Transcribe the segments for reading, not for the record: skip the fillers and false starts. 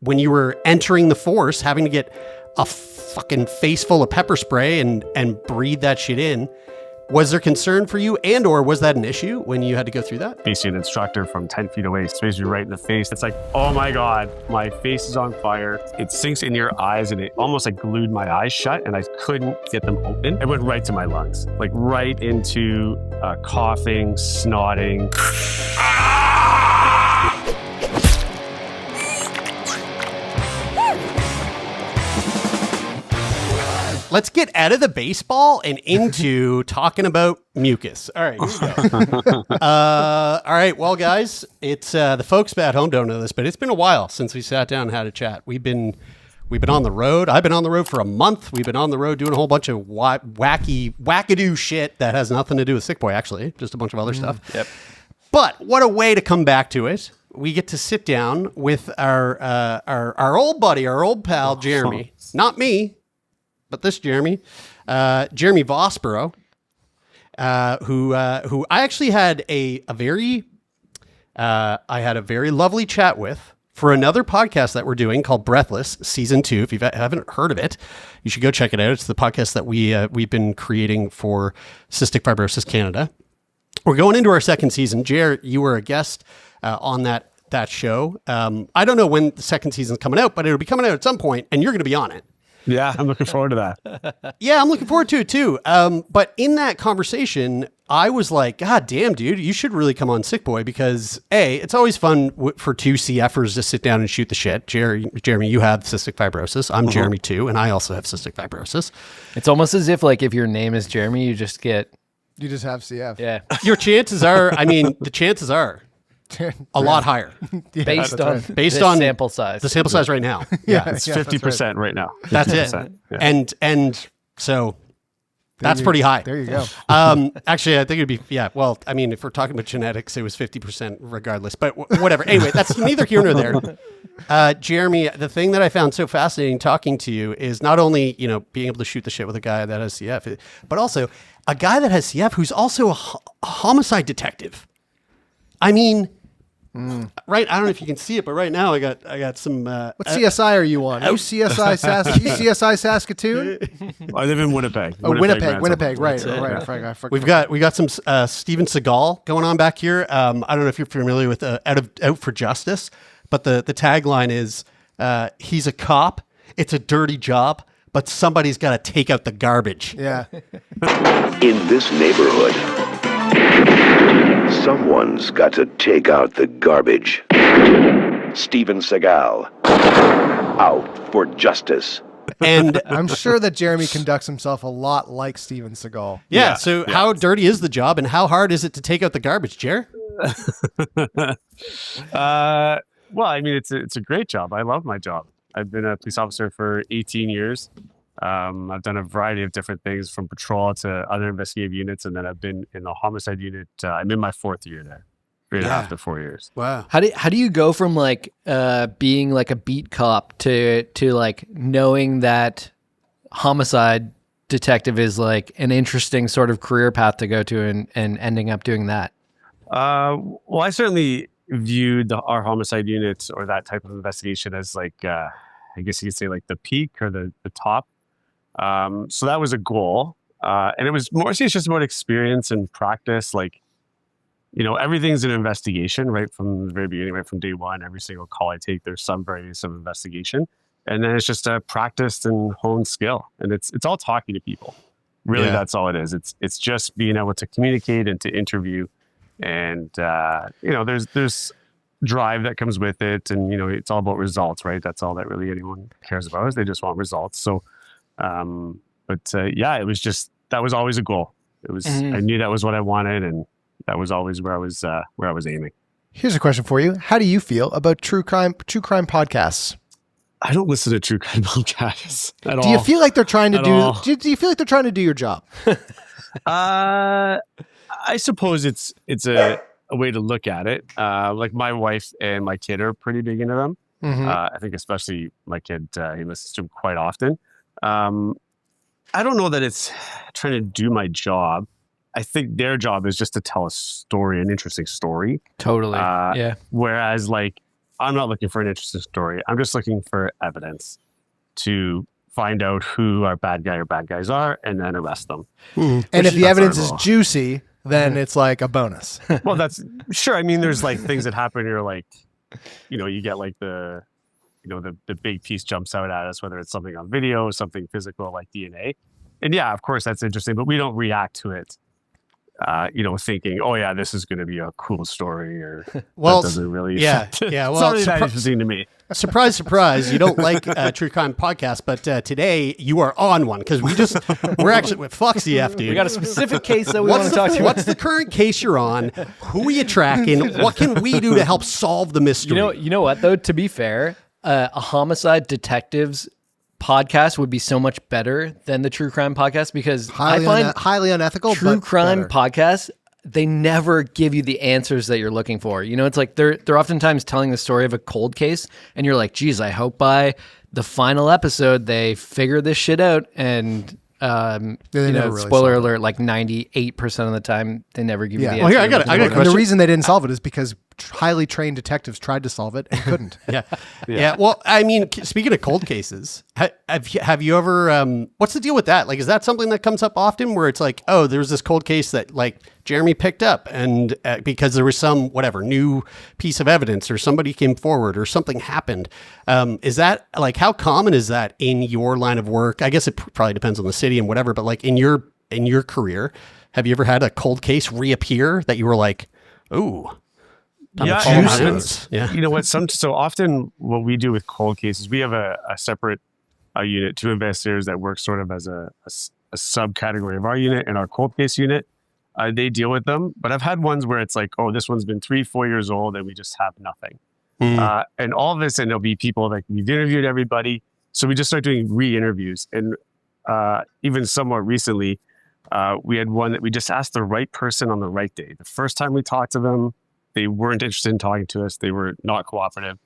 when you were entering the force, having to get a fucking face full of pepper spray and breathe that shit in. Was there concern for you, and or was that an issue when you had to go through that? Basically, an instructor from 10 feet away sprays you right in the face. It's like, oh my God, my face is on fire. It sinks in your eyes, and it almost like glued my eyes shut, and I couldn't get them open. It went right to my lungs, like right into coughing, snotting. Let's get out of the baseball and into talking about mucus. All right, here we go. All right, well, guys, it's the folks at home don't know this, but it's been a while since we sat down and had a chat. We've been on the road. I've been on the road for a month. We've been on the road doing a whole bunch of wackadoo shit that has nothing to do with Sickboy, actually, just a bunch of other stuff. Yep. But what a way to come back to it. We get to sit down with our old buddy, our old pal, Jeremy. Not me. But this Jeremy Vosbourgh, who I actually had a very lovely chat with for another podcast that we're doing called Breathless Season 2. If you haven't heard of it, you should go check it out. It's the podcast that we've been creating for Cystic Fibrosis Canada. We're going into our second season. Jer, you were a guest on that show. I don't know when the second season's coming out, but it'll be coming out at some point, and you're going to be on it. Yeah, I'm looking forward to that. Yeah, I'm looking forward to it too. But in that conversation, I was like, God damn, dude, you should really come on Sickboy because A, it's always fun for two CFers to sit down and shoot the shit. Jeremy, you have cystic fibrosis. I'm Jeremy too, and I also have cystic fibrosis. It's almost as if like if your name is Jeremy, you just have CF. Yeah. Your chances are, the chances are a lot higher. Yeah, based on sample size. The sample size right now. Yeah, it's 50% right now. 50%. That's it. Yeah. And so that's pretty high. There you go. Actually, I think it'd be, well, if we're talking about genetics, it was 50% regardless, but whatever. Anyway, that's neither here nor there. Jeremy, the thing that I found so fascinating talking to you is not only, being able to shoot the shit with a guy that has CF, but also a guy that has CF who's also a homicide detective. Right. I don't know if you can see it, but right now I got some. What CSI are you on? CSI Saskatoon? I live in Winnipeg. Oh, Winnipeg. Right. We got some Steven Seagal going on back here. I don't know if you're familiar with Out for Justice, but the tagline is he's a cop. It's a dirty job, but somebody's got to take out the garbage. Yeah. In this neighborhood, someone's got to take out the garbage. Steven Seagal, Out for Justice. And I'm sure that Jeremy conducts himself a lot like Steven Seagal. Yeah. So how dirty is the job, and how hard is it to take out the garbage, Jer? Well, it's a great job. I love my job. I've been a police officer for 18 years. I've done a variety of different things from patrol to other investigative units. And then I've been in the homicide unit. I'm in my fourth year there, 3.5 to 4 years. Wow. How do you go from like, being like a beat cop to like knowing that homicide detective is like an interesting sort of career path to go to and ending up doing that? Well, I certainly viewed our homicide unit or that type of investigation as like, I guess you could say like the peak or the top. So that was a goal. And it was mostly it's just about experience and practice. Like, everything's an investigation right from the very beginning, right from day one. Every single call I take, there's some variation of investigation. And then it's just a practice and honed skill. And it's all talking to people. Really, that's all it is. It's just being able to communicate and to interview. And, there's drive that comes with it. And, it's all about results, right? That's all that really anyone cares about is they just want results. So, it was just, that was always a goal. It was, I knew that was what I wanted. And that was always where I was aiming. Here's a question for you. How do you feel about true crime podcasts? I don't listen to true crime podcasts at all. Do you feel like they're trying to do you feel like they're trying to do your job? I suppose it's a way to look at it. Like my wife and my kid are pretty big into them. I think especially my kid, he listens to them quite often. I don't know that it's trying to do my job. I think their job is just to tell a story, an interesting story. Totally. Yeah. Whereas like I'm not looking for an interesting story. I'm just looking for evidence to find out who our bad guy or bad guys are and then arrest them. And if the That's evidence our is goal. juicy, then it's like a bonus. Well, that's sure. I mean, there's like things that happen. You're like, you get like the big piece jumps out at us, whether it's something on video, something physical like DNA. And yeah, of course, that's interesting, but we don't react to it, thinking, oh yeah, this is going to be a cool story, or Well, that doesn't really, yeah, it's yeah. not Well, really that interesting to me. surprise, surprise. You don't like true crime podcasts, but today you are on one because we're actually with fuck CF, dude. We got a specific case that we want to talk to you What's the current case you're on? Who are you tracking? What can we do to help solve the mystery? You know what though? To be fair, a homicide detectives podcast would be so much better than the true crime podcast because I find highly unethical. true but crime better. podcasts, they never give you the answers that you're looking for. It's like they're oftentimes telling the story of a cold case, and you're like, geez, I hope by the final episode they figure this shit out. And never really spoiler solve alert, like 98% of the time they never give you the Yeah. answer. Well, here, I got a And the question. reason they didn't solve it is because highly trained detectives tried to solve it and couldn't. Yeah. Well, I mean, speaking of cold cases, have you ever? What's the deal with that? Like, is that something that comes up often, where it's like, oh, there was this cold case that like Jeremy picked up, and because there was some new piece of evidence, or somebody came forward, or something happened. Is that like how common is that in your line of work? I guess it probably depends on the city and whatever, but like in your career, have you ever had a cold case reappear that you were like, ooh? Yeah, Time to call and hands. Yeah. you know what? So often what we do with cold cases, we have a separate unit, two investigators that work sort of as a subcategory of our unit and our cold case unit. They deal with them, but I've had ones where it's like, oh, this one's been 3-4 years old and we just have nothing. And all of this, and there'll be people like we've interviewed everybody. So we just start doing re-interviews. And even somewhat recently, we had one that we just asked the right person on the right day. The first time we talked to them, they weren't interested in talking to us. They were not cooperative.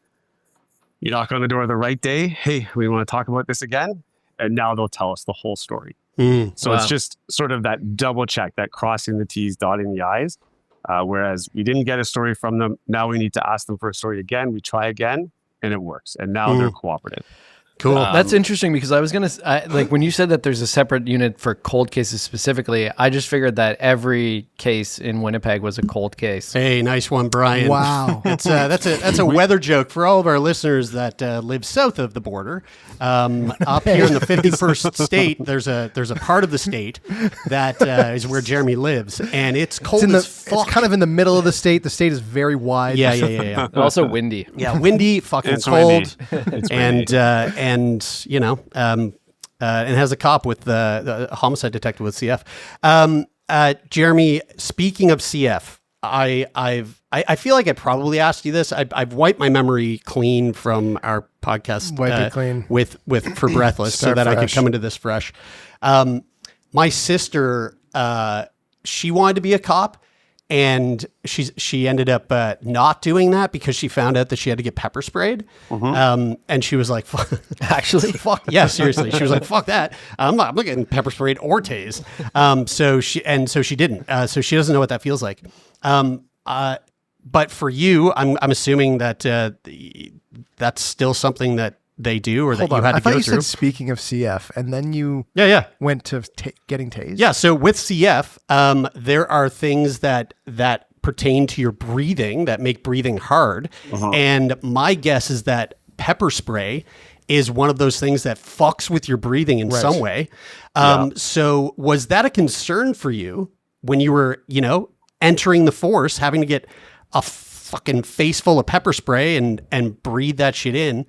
You knock on the door the right day. Hey, we want to talk about this again. And now they'll tell us the whole story. So it's just sort of that double check, that crossing the T's, dotting the I's. Whereas we didn't get a story from them. Now we need to ask them for a story again. We try again and it works. And now they're cooperative. Cool. That's interesting because I was going to, like when you said that there's a separate unit for cold cases specifically, I just figured that every case in Winnipeg was a cold case. Hey, nice one, Brian. Wow. That's a weather joke for all of our listeners that live south of the border. Up here in the 51st state, there's a part of the state that is where Jeremy lives, and it's cold as fuck. It's kind of in the middle of the state. The state is very wide. Yeah. And also windy. Yeah, windy, fucking It's cold, windy. It's and has a cop with the homicide detective with CF. Jeremy, speaking of CF, I feel like I probably asked you this. I've wiped my memory clean from our podcast. Wipe it clean. with for Breathless, so Start that I could fresh. come into this fresh. My sister, she wanted to be a cop. And she ended up not doing that because she found out that she had to get pepper sprayed. And she was like, Actually? fuck. Yeah, seriously. She was like, fuck that. I'm not getting pepper sprayed or tased. So she didn't. So she doesn't know what that feels like. But for you, I'm assuming that that's still something that they do, or that you had to I thought go you through. said speaking of CF, and then you went to getting tased. Yeah. So with CF, there are things that pertain to your breathing that make breathing hard. And my guess is that pepper spray is one of those things that fucks with your breathing in some way. So was that a concern for you when you were, entering the force, having to get a fucking face full of pepper spray and breathe that shit in?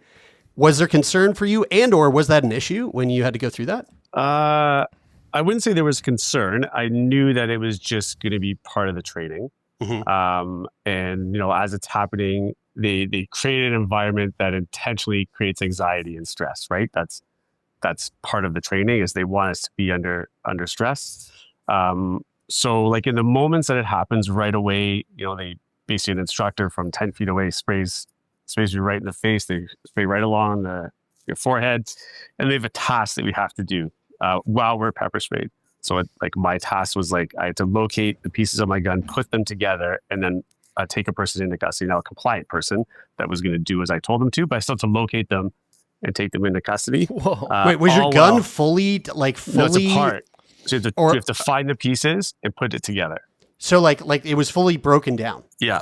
Was there concern for you, and or was that an issue when you had to go through that? I wouldn't say there was concern. I knew that it was just going to be part of the training. And, as it's happening, they create an environment that intentionally creates anxiety and stress, right? That's part of the training, is they want us to be under stress. So like in the moments that it happens right away, they basically, an instructor from 10 feet away sprays you right in the face. They spray right along your forehead, and they have a task that we have to do while we're pepper sprayed. So my task was like, I had to locate the pieces of my gun, put them together, and then take a person into custody. Now, a compliant person that was going to do as I told them to, but I still had to locate them and take them into custody. Whoa. Wait, was your gun fully No, it's a part. So you have to find the pieces and put it together. So like it was fully broken down. Yeah.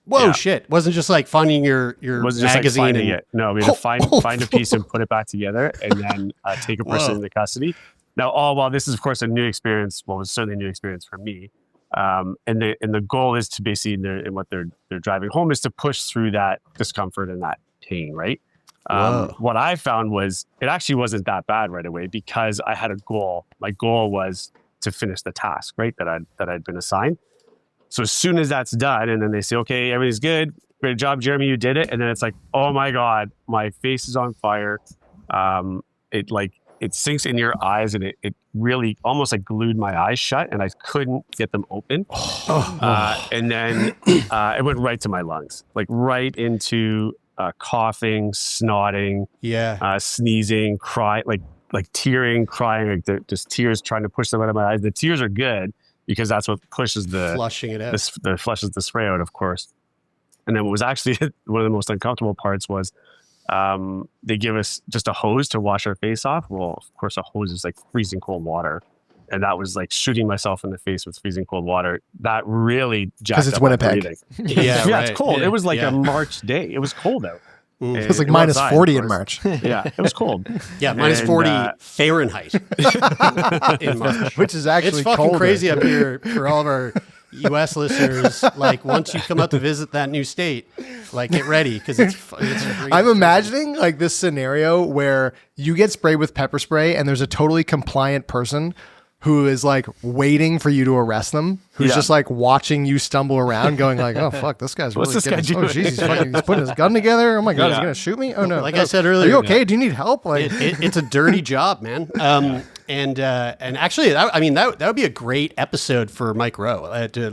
Whoa, Yeah. shit! Wasn't just like finding your Wasn't just magazine like finding and it. No, we had to find a piece and put it back together, and then take a person into custody. Now, while this is of course a new experience, well, it was certainly a new experience for me. And the goal is to basically, and what they're driving home is to push through that discomfort and that pain, right? What I found was it actually wasn't that bad right away because I had a goal. My goal was to finish the task, right? That I'd been assigned. So as soon as that's done, and then they say, okay, everything's good. Great job, Jeremy, you did it. And then it's like, oh my God, my face is on fire. It sinks in your eyes, and it really almost like glued my eyes shut, and I couldn't get them open. And then it went right to my lungs, like right into coughing, snotting, sneezing, crying, like tearing, crying, like just tears trying to push them out of my eyes. The tears are good because that's what pushes flushing it out. Flushes the spray out, of course. And then what was actually one of the most uncomfortable parts was they give us just a hose to wash our face off. Well, of course, a hose is like freezing cold water. And that was like shooting myself in the face with freezing cold water. That really jacked it's up Winnipeg. my breathing. Yeah, yeah, it's cold. Yeah. It was like a March day. It was cold out. It was like minus 40 in March. Yeah, it was cold. Yeah, minus 40 Fahrenheit in March. Which is actually it's fucking colder. crazy up here for all of our U.S. listeners. Like once you come out to visit that new state, like get ready because it's I'm imagining like this scenario where you get sprayed with pepper spray and there's a totally compliant person who is like waiting for you to arrest them, who's just like watching you stumble around going like, oh fuck, this guy's What's really this guy getting, doing? oh jeez, he's putting his gun together. Oh my God, he's going to shoot me. Oh no. Like I said earlier, are you okay? Do you need help? Like it's a dirty job, man. And actually, that would be a great episode for Mike Rowe to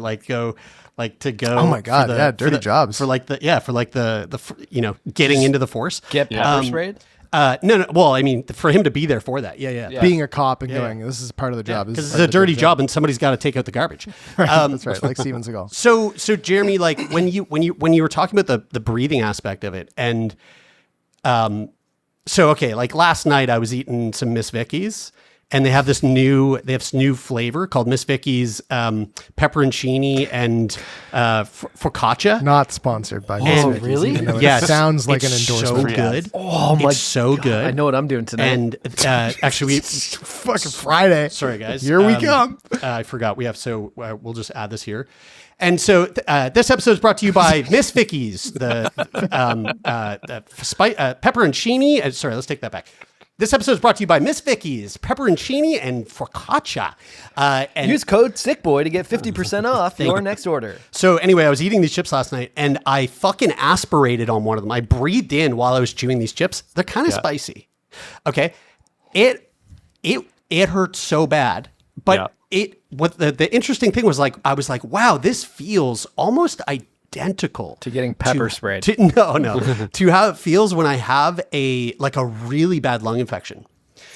go. Oh my God, dirty jobs. For the getting into the force. Get pepper sprayed? No. Well, I mean, for him to be there for that. Yeah. being a cop and going, this is part of the job. Because it's a dirty job and somebody's got to take out the garbage. That's right. Like Steven Seagal. So Jeremy, like when you were talking about the breathing aspect of it, and like last night I was eating some Miss Vicky's, and they have this new flavor called Miss Vicky's pepperoncini and focaccia. Not sponsored by Miss Vicky's, really? even though it Yes, sounds like an it's endorsement. So good. Oh my! It's so good. I know what I'm doing tonight. And actually, Fucking Friday. sorry guys, Here we come. I forgot we have. So we'll just add this here. And so this episode is brought to you by Miss Vicky's, the pepperoncini. Sorry, let's take that back. This episode is brought to you by Miss Vicky's pepperoncini and focaccia. And use code Sickboy to get 50% off your next order. so anyway, I was eating these chips last night, and I fucking aspirated on one of them. I breathed in while I was chewing these chips. They're kind of spicy. Okay, it hurt so bad, but what the interesting thing was, like, I was like, wow, this feels almost identical To getting pepper sprayed. No, to how it feels when I have a really bad lung infection.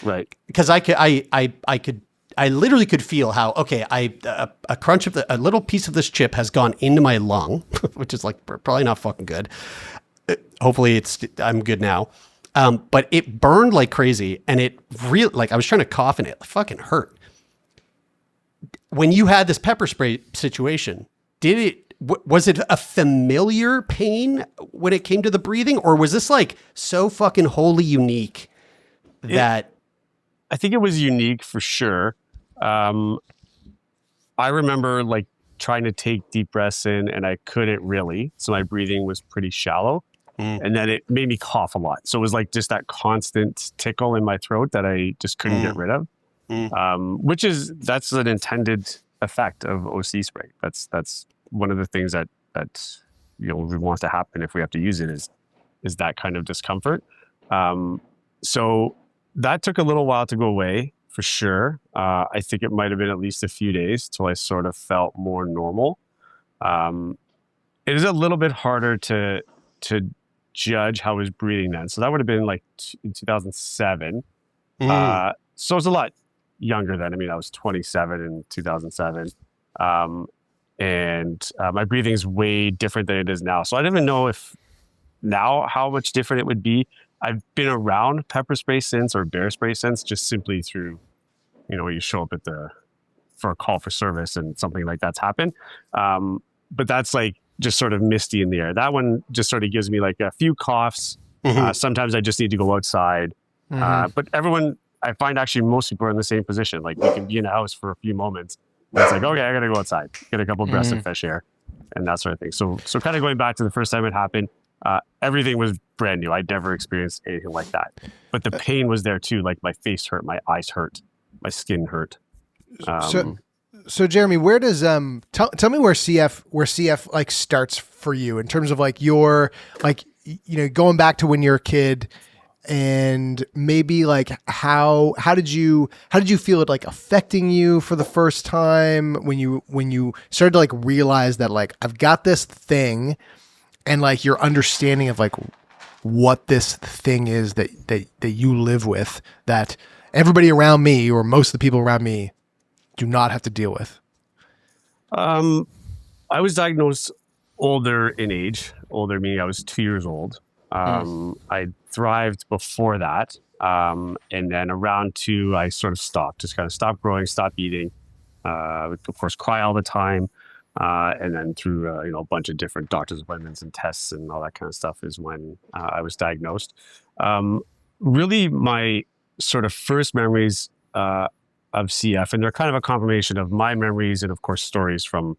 Right. Because I literally could feel how, okay, a crunch of a little piece of this chip has gone into my lung, which is like probably not fucking good. Hopefully I'm good now. But it burned like crazy, and it really, like, I was trying to cough and it fucking hurt. When you had this pepper spray situation, was it a familiar pain when it came to the breathing, or was this like so fucking wholly unique that? I think it was unique for sure. I remember like trying to take deep breaths in, and I couldn't really. So my breathing was pretty shallow. And then it made me cough a lot. So it was like just that constant tickle in my throat that I just couldn't get rid of. That's an intended effect of OC spray. That's one of the things that we want to happen if we have to use it is that kind of discomfort. So that took a little while to go away for sure. I think it might have been at least a few days till I sort of felt more normal. It is a little bit harder to judge how I was breathing then. So that would have been like in 2007. So I was a lot younger then. I mean, I was 27 in 2007. and my breathing is way different than it is now. So I don't even know if now how much different it would be. I've been around pepper spray since, or bear spray since, just simply through, you show up for a call for service and something like that's happened. But that's like just sort of misty in the air. That one just sort of gives me like a few coughs. Sometimes I just need to go outside. But everyone, I find actually most people are in the same position. Like we can be in a house for a few moments. And it's like, okay, I got to go outside, get a couple breaths of fresh air and that sort of thing. So kind of going back to the first time it happened, everything was brand new. I'd never experienced anything like that. But the pain was there too. Like my face hurt, my eyes hurt, my skin hurt. So Jeremy, where does tell me where CF like starts for you in terms of like your like going back to when you're a kid, and maybe like how did you feel it like affecting you for the first time when you started to like realize that like I've got this thing, and like your understanding of like what this thing is that you live with that everybody around me or most of the people around me do not have to deal with? I was diagnosed older in age, older meaning I was 2 years old. I thrived before that. And then around 2, I sort of stopped, just kind of stopped growing, stopped eating, of course, cry all the time. And then through, a bunch of different doctor's appointments and tests and all that kind of stuff is when I was diagnosed. Really my sort of first memories, of CF, and they're kind of a combination of my memories and of course stories from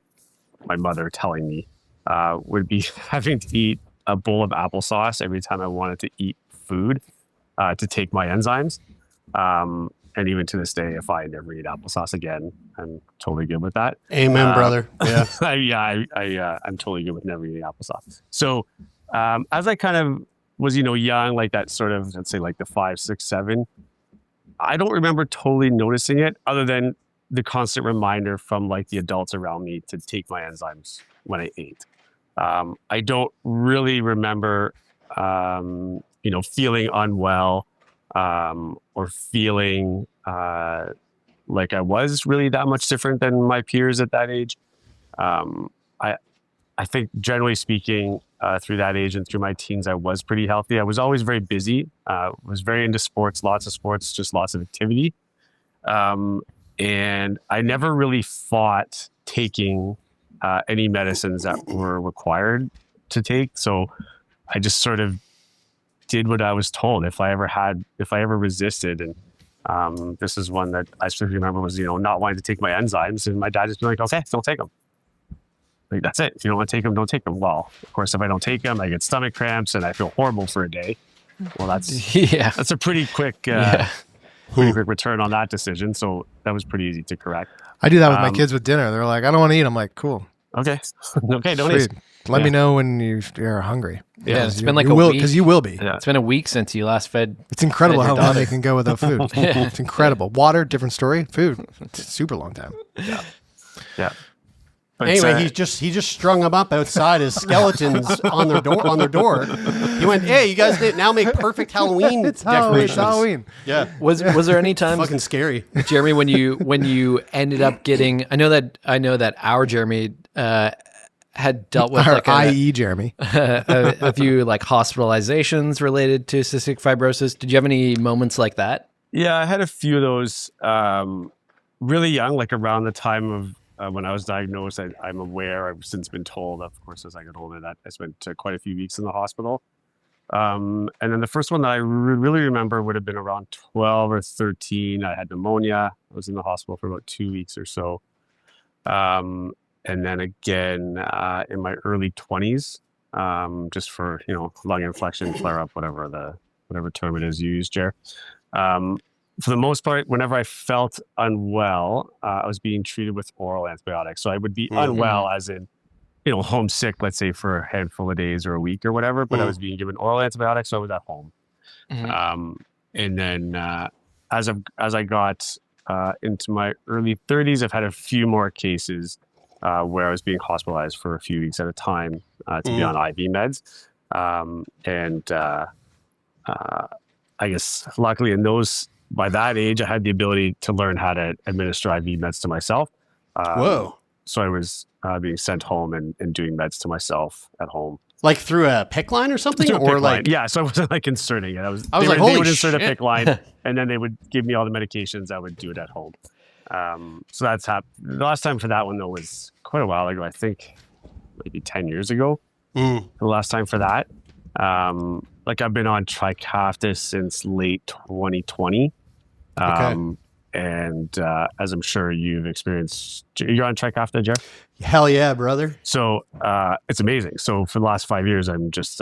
my mother telling me, would be having to eat a bowl of applesauce every time I wanted to eat food, to take my enzymes. And even to this day, if I never eat applesauce again, I'm totally good with that. Amen, brother. Yeah. I'm totally good with never eating applesauce. So, as I kind of was, young, like that sort of, let's say like the 5, 6, 7, I don't remember totally noticing it other than the constant reminder from like the adults around me to take my enzymes when I ate. I don't really remember, feeling unwell, or feeling like I was really that much different than my peers at that age. I think generally speaking, through that age and through my teens, I was pretty healthy. I was always very busy, was very into sports, lots of sports, just lots of activity. And I never really fought taking any medicines that were required to take. So I just sort of did what I was told. If I ever resisted, and this is one that I specifically remember was, not wanting to take my enzymes, and my dad just be like, okay, don't take them. Like, that's it. If you don't want to take them, don't take them. Well, of course, if I don't take them, I get stomach cramps and I feel horrible for a day. Well, that's a pretty quick, pretty quick return on that decision. So that was pretty easy to correct. I do that with my kids with dinner. They're like, I don't want to eat. I'm like, cool. Okay. Okay. Don't eat. Let me know when you're hungry. Yeah, it's been like a week. Because you will be. Yeah. It's been a week since you last fed. It's incredible how long they can go without food. It's incredible. Water, different story. Food, it's a super long time. Yeah. But anyway, he just strung them up outside as skeletons on their door. He went, "Hey, you guys now make perfect Halloween decorations." It's Halloween. Yeah. Was there any time fucking scary, Jeremy, when you ended up getting? I know that our Jeremy had dealt with like i.e. Jeremy a few like hospitalizations related to cystic fibrosis. Did you have any moments like that? Yeah, I had a few of those really young, like around the time of when I was diagnosed. I'm aware, I've since been told, of course, as I got older, that I spent quite a few weeks in the hospital. And then the first one that I really remember would have been around 12 or 13. I had pneumonia. I was in the hospital for about 2 weeks or so. And then again, in my early 20s, just for, lung infection, flare up, whatever term it is you use, Jer. For the most part, whenever I felt unwell, I was being treated with oral antibiotics. So I would be unwell as in, homesick, let's say for a handful of days or a week or whatever, but I was being given oral antibiotics, so I was at home. And then as I got into my early 30s, I've had a few more cases where I was being hospitalized for a few weeks at a time to be on IV meds. I guess luckily by that age, I had the ability to learn how to administer IV meds to myself. Whoa. so I was being sent home and doing meds to myself at home. Like through a PICC line or something, Through a or PICC like line. Yeah, so I wasn't like inserting it. I was like, they holy would insert a shit. PICC line, and then they would give me all the medications. I would do it at home. So that's happened. The last time for that one though was quite a while ago. I think maybe 10 years ago. The last time for that. Like I've been on Trikafta since late 2020. And as I'm sure you've experienced, you're on Trikafta, Jeff? hell yeah, brother. So it's amazing. So for the last 5 years, I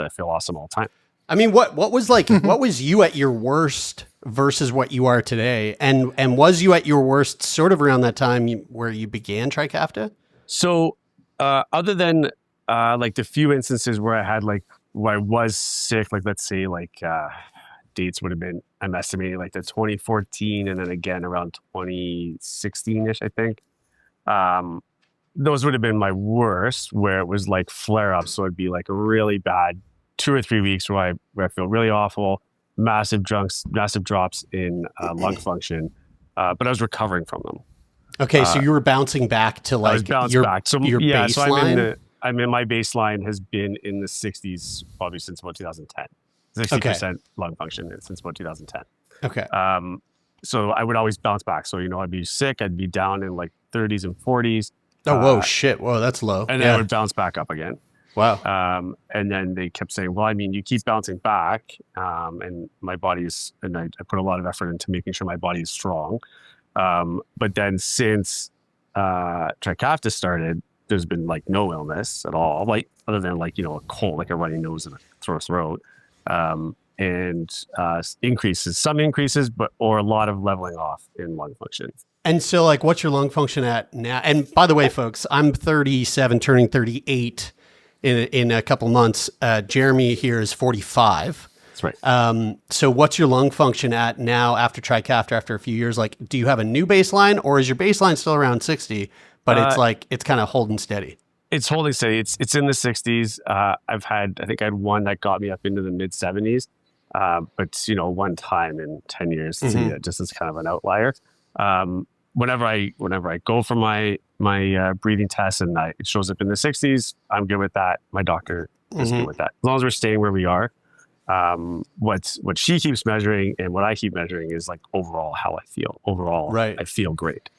feel awesome all the time. I mean, what was like, what was you at your worst versus what you are today? And was you at your worst sort of around that time where you began Trikafta? So other than like the few instances where I had where I was sick, like let's say dates would have been, I'm estimating like the 2014 and then again around 2016-ish, I think. Those would have been my worst, where it was like flare-ups. So it'd be like a really bad 2 or 3 weeks where I feel really awful, massive drops in lung function, but I was recovering from them. Okay, so you were bouncing back to like your back. So your yeah, baseline? so my baseline has been in the 60s probably since about 2010. 60% lung function since about 2010. Okay. So I would always bounce back. So, I'd be sick. I'd be down in like 30s and 40s. Oh, whoa, shit. Whoa, that's low. And then I would bounce back up again. Wow. And then they kept saying, well, I mean, you keep bouncing back. And my body's, and I put a lot of effort into making sure my body is strong. But then since Trikafta started, there's been like no illness at all, like other than like, a cold, like a runny nose and a sore throat. And some increases, or a lot of leveling off in lung function. And so like, what's your lung function at now? And by the way, folks, I'm 37, turning 38 in a couple months. Jeremy here is 45. That's right. So what's your lung function at now after Trikafta, after a few years? Like, do you have a new baseline, or is your baseline still around 60, but it's kind of holding steady? It's holding steady. It's in the 60s. I think I had one that got me up into the mid 70s. But one time in 10 years, just as kind of an outlier. Whenever I go for my breathing test and it shows up in the 60s, I'm good with that. My doctor is good with that. As long as we're staying where we are. What she keeps measuring and what I keep measuring is like overall how I feel. Overall, right. I feel great.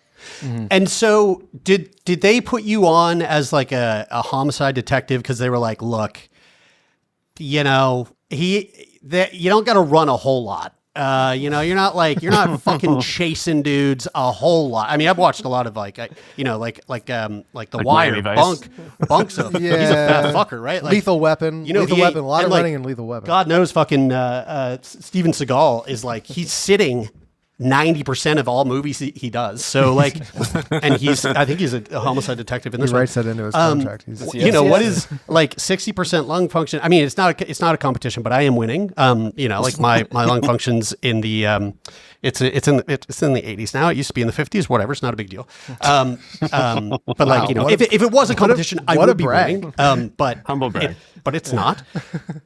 And so did they put you on as like a homicide detective because they were like, look, you don't got to run a whole lot. You're not fucking chasing dudes a whole lot. I mean, I've watched a lot of The Wire. Bunk's he's a fat fucker, right? Like, Lethal Weapon. Lethal Weapon. A lot of running in Lethal Weapon. God knows fucking Steven Seagal is like, he's sitting 90% of all movies he does. So like, and I think he's a homicide detective in this. He writes that into his contract. What is like 60% lung function? I mean, it's not a competition, but I am winning. Like my lung function's in the it's in the 80s now. It used to be in the 50s. Whatever, it's not a big deal. But like if it was a competition, I would be winning. But humble brag. But it's not.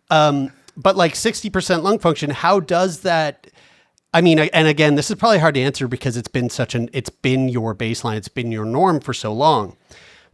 But like 60% lung function, how does that? I mean, and again, this is probably hard to answer because it's been your baseline, it's been your norm for so long.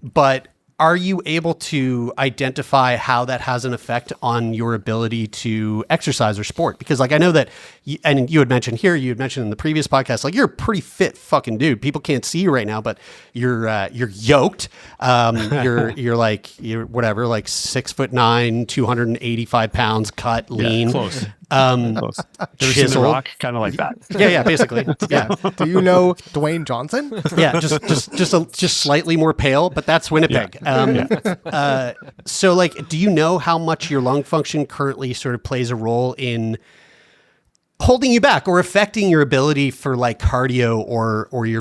But are you able to identify how that has an effect on your ability to exercise or sport? Because like, I know that, you had mentioned in the previous podcast, like you're a pretty fit fucking dude. People can't see you right now, but you're yoked. You're like 6'9", 285 pounds, cut, lean. Close. Close. Chiseled. The Rock, kind of like that. Yeah, basically. Yeah. Do you know Dwayne Johnson? Yeah, just slightly more pale, but that's Winnipeg. So like, do you know how much your lung function currently sort of plays a role in holding you back or affecting your ability for like cardio or your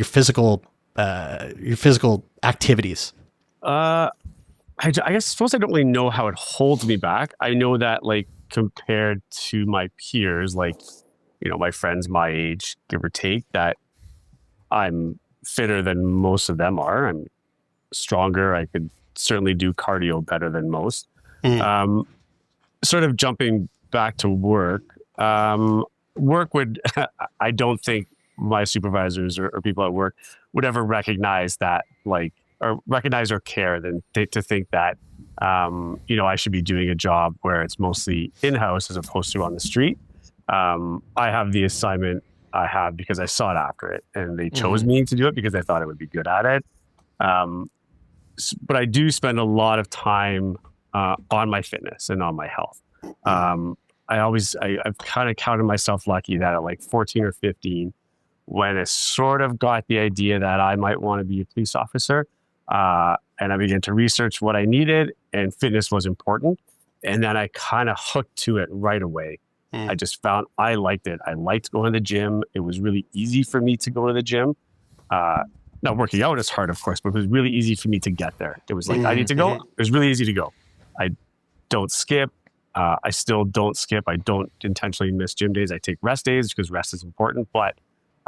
physical activities? I suppose I don't really know how it holds me back. I know that like compared to my peers, like, my friends my age, give or take, that I'm fitter than most of them are. I'm stronger. I could certainly do cardio better than most. Sort of jumping back to work, would, I don't think my supervisors or people at work would ever recognize that like or recognize or care than to think that, I should be doing a job where it's mostly in-house as opposed to on the street. I have the assignment I have because I sought after it, and they chose me to do it because I thought I would be good at it. But I do spend a lot of time on my fitness and on my health. I've kind of counted myself lucky that at like 14 or 15, when I sort of got the idea that I might want to be a police officer, and I began to research what I needed, and fitness was important. And then I kind of hooked to it right away. I just found I liked it. I liked going to the gym. It was really easy for me to go to the gym. Now, working out is hard, of course, but it was really easy for me to get there. It was like, I need to go. It was really easy to go. I don't skip. I still don't skip. I don't intentionally miss gym days. I take rest days because rest is important. But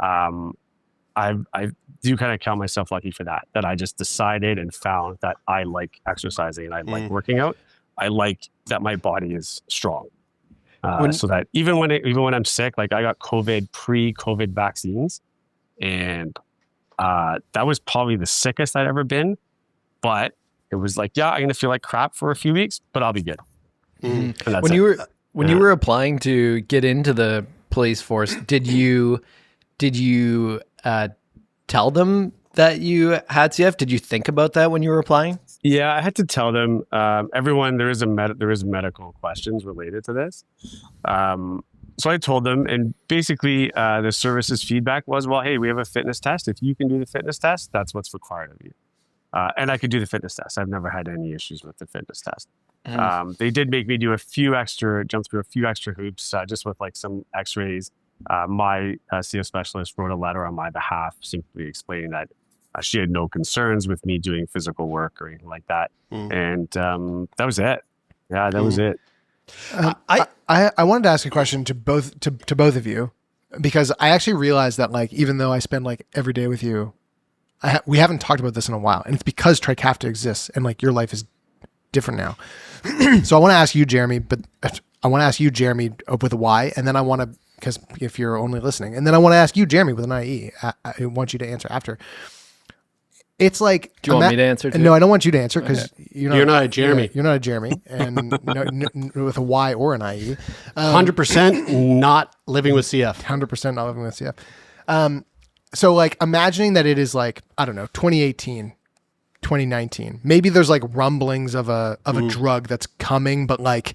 I do kind of count myself lucky for that I just decided and found that I like exercising and I like working out. I like that my body is strong. So that even when I'm sick, like I got pre-COVID vaccines, and that was probably the sickest I'd ever been. But it was like, yeah, I'm going to feel like crap for a few weeks, but I'll be good. And that's When you were applying to get into the police force, did you tell them that you had CF? Did you think about that when you were applying? Yeah, I had to tell them. Everyone, there is medical questions related to this. So I told them, and basically the service's feedback was, well, hey, we have a fitness test. If you can do the fitness test, that's what's required of you. And I could do the fitness test. I've never had any issues with the fitness test. They did make me do jump through a few extra hoops, just with like some x-rays. My CF specialist wrote a letter on my behalf, simply explaining that she had no concerns with me doing physical work or anything like that. And that was it. Yeah, that was it. I wanted to ask a question to both of you, because I actually realized that, like, even though I spend like every day with you, we haven't talked about this in a while, and it's because Trikafta exists and like your life is different now. So I want to ask you, Jeremy, with a Y, and then I want to, because if you're only listening, and then I want to ask you, Jeremy, with an IE. I want you to answer after. It's like, do you want me to answer too? No, I don't want you to answer, because you're not a Jeremy. You're not a Jeremy, and with a Y or an IE. 100% not living with CF. 100% not living with CF. So like, imagining that it is like, I don't know, 2018, 2019. Maybe there's like rumblings of a drug that's coming, but like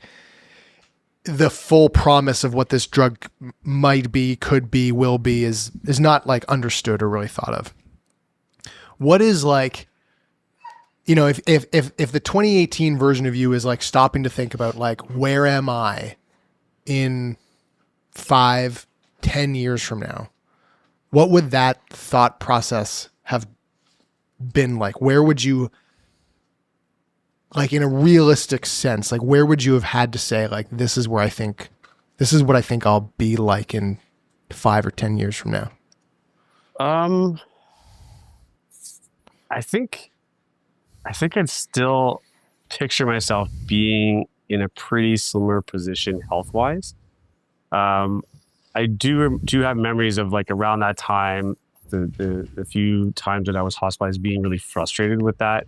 the full promise of what this drug might be, could be, will be is not like understood or really thought of. What is like, if the 2018 version of you is like stopping to think about like, where am I in 5-10 years from now? What would that thought process have been like? Where would you, like, in a realistic sense, like, where would you have had to say, like, this is what I think I'll be like in 5 or 10 years from now? I think I'd still picture myself being in a pretty similar position health-wise. I do have memories of like around that time, the few times that I was hospitalized, being really frustrated with that,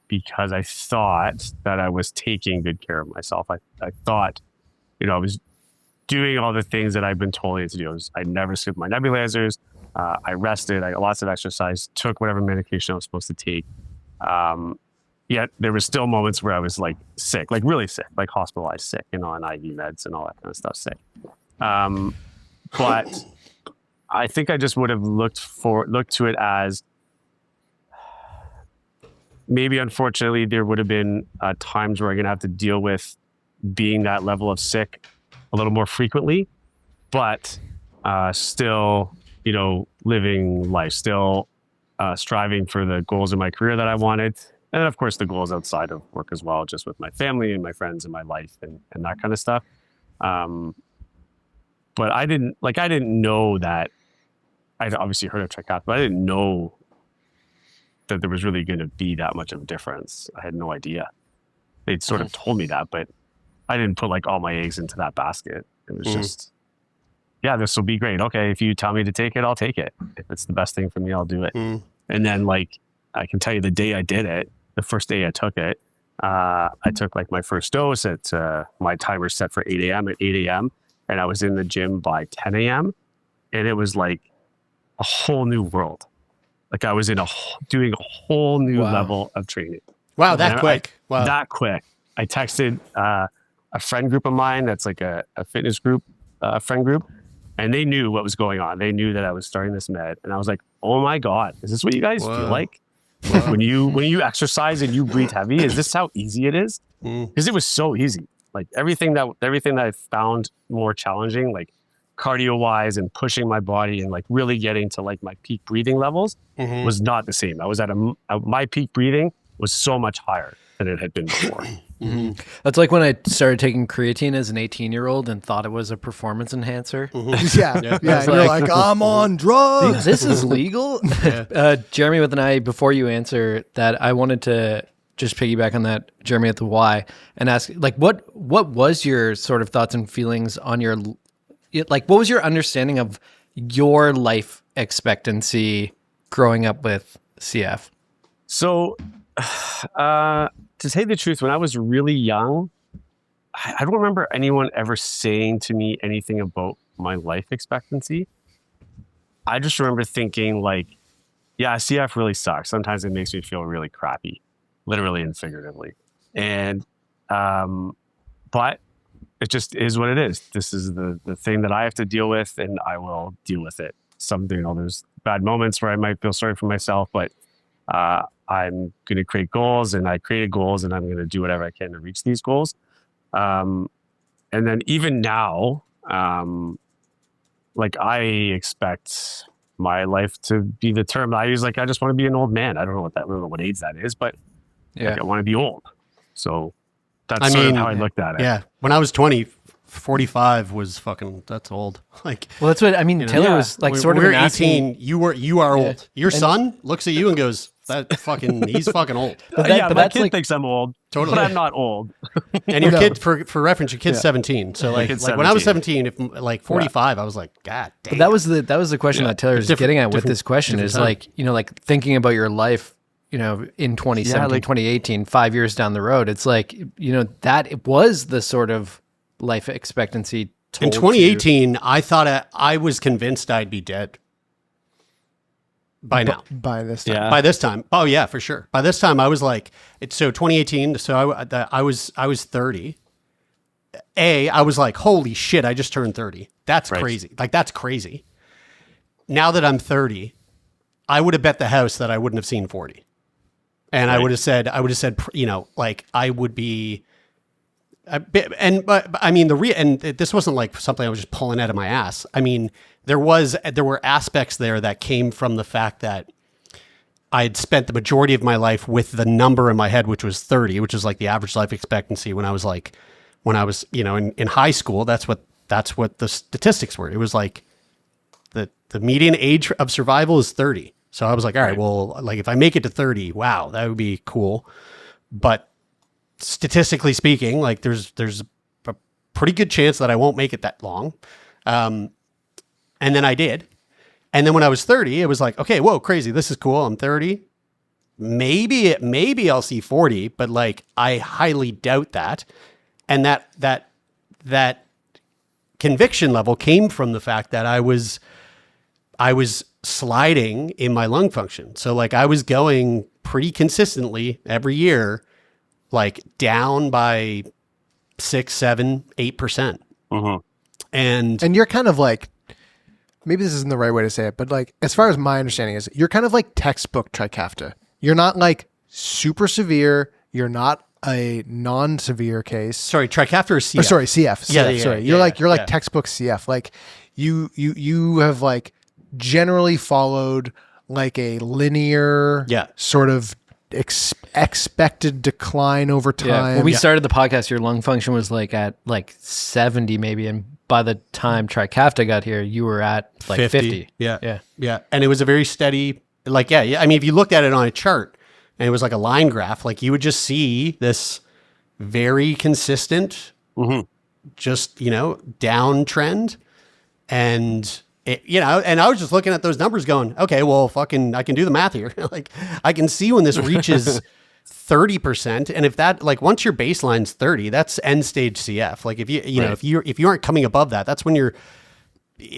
because I thought that I was taking good care of myself. I thought, I was doing all the things that I've been told to do. I never skipped my nebulizers. I rested. I got lots of exercise. Took whatever medication I was supposed to take. Yet there were still moments where I was like sick, like really sick, like hospitalized sick, on IV meds and all that kind of stuff, sick. But I think I just would have looked to it as, maybe unfortunately there would have been times where I'm gonna have to deal with being that level of sick a little more frequently, but still, living life, still striving for the goals in my career that I wanted. And then of course the goals outside of work as well, just with my family and my friends and my life and that kind of stuff. But I didn't know that. I'd obviously heard of Trikafta, but I didn't know that there was really going to be that much of a difference. I had no idea. They'd sort of told me that, but I didn't put like all my eggs into that basket. It was just, yeah, this will be great. Okay, if you tell me to take it, I'll take it. If it's the best thing for me, I'll do it. And then like I can tell you the day I did it, the first day I took it, I took like my first dose at my timer set for 8 a.m. at 8 a.m. And I was in the gym by 10 a.m. And it was like a whole new world. Like I was doing a whole new level of training. Wow, that quick. Wow. That quick. I texted a friend group of mine that's like a fitness group, friend group, and they knew what was going on. They knew that I was starting this med. And I was like, oh my God, is this what you guys feel like? When you exercise and you breathe heavy, is this how easy it is? Because it was so easy. Like everything that I found more challenging, like cardio wise and pushing my body and like really getting to like my peak breathing levels was not the same. I was at my peak breathing was so much higher than it had been before. That's like when I started taking creatine as an 18-year-old and thought it was a performance enhancer. Yeah. And you're like, I'm on drugs. This is legal? Jeremy with an I, before you answer that, I wanted to just piggyback on that, Jeremy at the Y, and ask, like, what was your sort of thoughts and feelings on your, like, what was your understanding of your life expectancy growing up with CF? So, to tell you the truth, when I was really young, I don't remember anyone ever saying to me anything about my life expectancy. I just remember thinking like, yeah, CF really sucks. Sometimes it makes me feel really crappy, literally and figuratively. And, but it just is what it is. This is the thing that I have to deal with, and I will deal with it. There's bad moments where I might feel sorry for myself, but, I'm going to create goals, and I created goals, and I'm going to do whatever I can to reach these goals. And then even now, like I expect my life to be the term I use. Like, I just want to be an old man. I don't know what age that is, but like, I want to be old. So that's sort of how I looked at it. Yeah. When I was 20, 45 was fucking, that's old. Like, well, that's what I mean. Taylor was like sort of we're asking, 18. You are old. Your son looks at you and goes, he's fucking old. But my kid thinks I'm old. Totally. But I'm not old. And your kid, for reference, your kid's 17. So like when I was 17, if like 45, I was like, God damn. But that was the question that Taylor is getting at with this question is time. Like, like thinking about your life, in 2017, 2018, 5 years down the road, it's like, that it was the sort of life expectancy. In 2018, I thought I was convinced I'd be dead. By now. By this time. Yeah. By this time. Oh yeah, for sure. By this time I was like, so 2018, so I was 30. I was like, holy shit, I just turned 30. That's crazy. Like, that's crazy. Now that I'm 30, I would have bet the house that I wouldn't have seen 40. And I would have said, like I would be, but I mean, and this wasn't like something I was just pulling out of my ass. I mean, there were aspects there that came from the fact that I had spent the majority of my life with the number in my head, which was 30, which is like the average life expectancy when I was in high school. That's what the statistics were. It was like the median age of survival is 30. So I was like, all right, well, like if I make it to 30, wow, that would be cool. But statistically speaking, like there's a pretty good chance that I won't make it that long. And then I did. And then when I was 30, it was like, okay, whoa, crazy. This is cool. I'm 30. Maybe I'll see 40, but like, I highly doubt that. And that conviction level came from the fact that I was sliding in my lung function. So like I was going pretty consistently every year, like down by 6, 7, 8%. And you're kind of like, maybe this isn't the right way to say it, but like, as far as my understanding is, you're kind of like textbook Trikafta. You're not like super severe. You're not a non-severe case. Sorry, Trikafta or CF? CF. Yeah, sorry. You're like textbook CF. Like you have like generally followed like a linear sort of expected decline over time. Yeah. When we started the podcast, your lung function was like at like 70 maybe, and by the time Trikafta got here, you were at like 50. Yeah. And it was a very steady, like, I mean, if you looked at it on a chart and it was like a line graph, like you would just see this very consistent, just, downtrend. And and I was just looking at those numbers going, okay, well, fucking, I can do the math here. Like, I can see when this reaches 30%. And if that, like, once your baseline's 30, that's end stage CF. Like, if if you aren't coming above that, that's when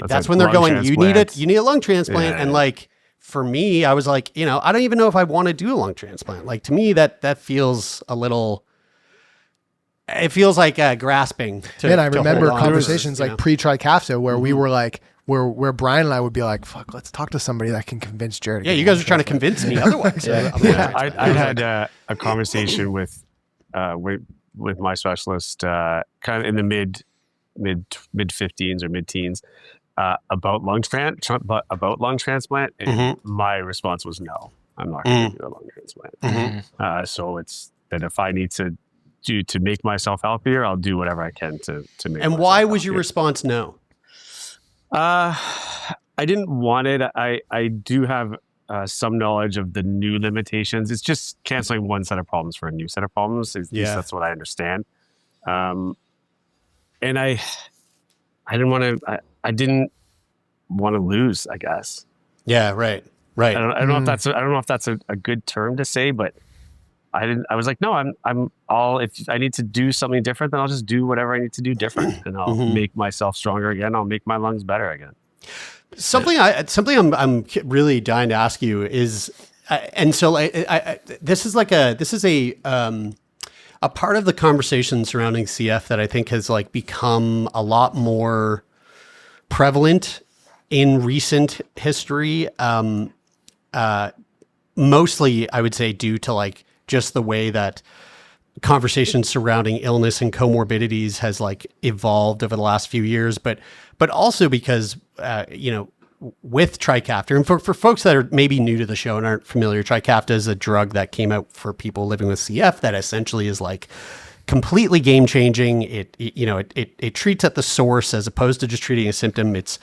that's when they're going, you need a lung transplant. And like, for me, I was like, I don't even know if I want to do a lung transplant. Like, to me, that feels a little, it feels like grasping. I remember conversations like pre-Trikafta where we were like, where Brian and I would be like, fuck, let's talk to somebody that can convince Jared. Yeah, you guys are trying to convince me otherwise. I had a conversation with my specialist kind of in the mid 15s or mid teens about lung transplant. And my response was no, I'm not going to do a lung transplant. So it's that if I need to make myself healthier, I'll do whatever I can to make. And why was your response no? I didn't want it. I do have some knowledge of the new limitations. It's just canceling one set of problems for a new set of problems. At least that's what I understand. And I didn't want to. I didn't want to lose, I guess. Yeah. Right. I don't know if that's a good term to say, but I was like, no, if I need to do something different, then I'll just do whatever I need to do different, and I'll make myself stronger again. I'll make my lungs better again. Something I'm really dying to ask you is, and so this is a part of the conversation surrounding CF that I think has like become a lot more prevalent in recent history. Mostly, I would say, due to like just the way that conversations surrounding illness and comorbidities has like evolved over the last few years, but also because, with Trikafta, and for folks that are maybe new to the show and aren't familiar, Trikafta is a drug that came out for people living with CF that essentially is like completely game changing. It treats at the source as opposed to just treating a symptom. It's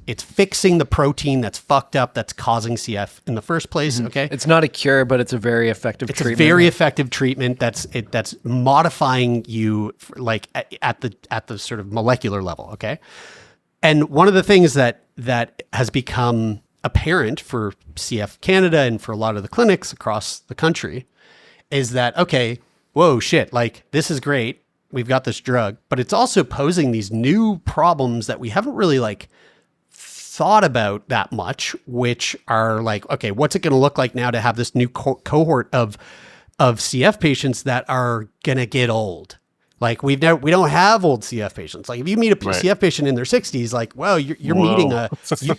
fixing the protein that's fucked up that's causing CF in the first place. Okay, it's not a cure, but it's a very effective treatment. It's a very effective treatment that's modifying you like at the sort of molecular level. Okay, and one of the things that has become apparent for CF Canada and for a lot of the clinics across the country is that, okay, whoa, shit, like this is great. We've got this drug, but it's also posing these new problems that we haven't really like thought about that much, which are like, okay, what's it going to look like now to have this new cohort of CF patients that are going to get old? Like we don't have old CF patients. Like if you meet a CF patient in their 60s, like, well, you're meeting